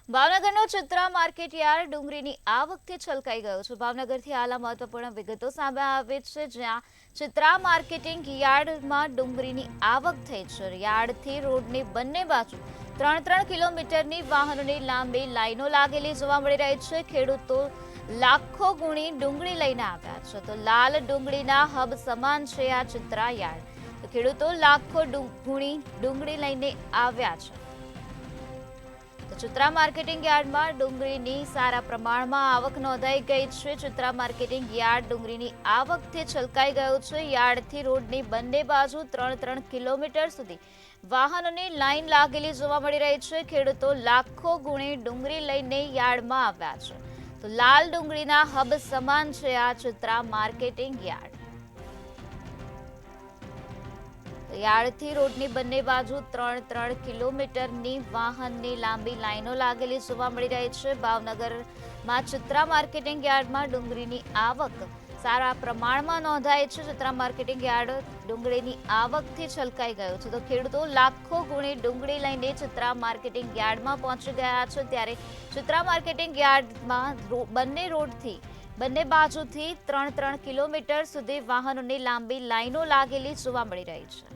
ભાવનગરનો Chitra market yard ડુંગળીની આવકથી છલકાઈ ગયો છે। ભાવનગરથી હાલ મહત્વપૂર્ણ વિગતો સામે આવે છે, જ્યાં ચિત્રા માર્કેટિંગ યાર્ડમાં ડુંગળીની આવક થઈ છે। યાર્ડથી રોડની બંને બાજુ 3-3 કિલોમીટરની વાહનોની લાંબી લાઈનો લાગેલી જોવા મળી રહી છે। ખેડૂતો લાખો ગુણી ડુંગળી લઈને આવ્યા છે, તો લાલ ડુંગળીના હબ સમાન છે આ ચિત્રા યાર્ડ। તો ખેડૂતો લાખો ગુણી ડુંગળી લઈને આવ્યા છે। ચિત્રા માર્કેટિંગ યાર્ડમાં ડુંગળીની સારા પ્રમાણમાં આવક નોંધાઈ ગઈ છે। ચિત્રા માર્કેટિંગ યાર્ડ ડુંગળીની આવકથી છલકાઈ ગયું છે। યાર્ડથી રોડની બંને બાજુ 3-3 કિલોમીટર સુધી વાહનોની લાઈન લાગેલી જોવા મળી રહી છે। ખેડૂતો લાખો ગુણી ડુંગળી લઈને યાર્ડમાં આવ્યા છે, તો લાલ ડુંગળીના હબ સમાન છે આ ચિત્રા માર્કેટિંગ યાર્ડ। યાર્ડથી રોડની બંને બાજુ 3-3 કિલોમીટરની વાહનની લાંબી લાઈનો લાગેલી જોવા મળી રહી છે। ભાવનગરમાં ચિત્રા માર્કેટિંગ યાર્ડમાં ડુંગળીની આવક સારા પ્રમાણમાં નોંધાઈ છે। ચિત્રા માર્કેટિંગ યાર્ડ ડુંગળીની આવકથી છલકાઈ ગયું છે, તો ખેડૂતો લાખો ગુણી ડુંગળી લઈને ચિત્રા માર્કેટિંગ યાર્ડમાં પહોંચી ગયા છે। ત્યારે ચિત્રા માર્કેટિંગ યાર્ડમાં બંને બાજુથી 3-3 કિલોમીટર સુધી વાહનોની લાંબી લાઈનો લાગેલી જોવા મળી રહી છે।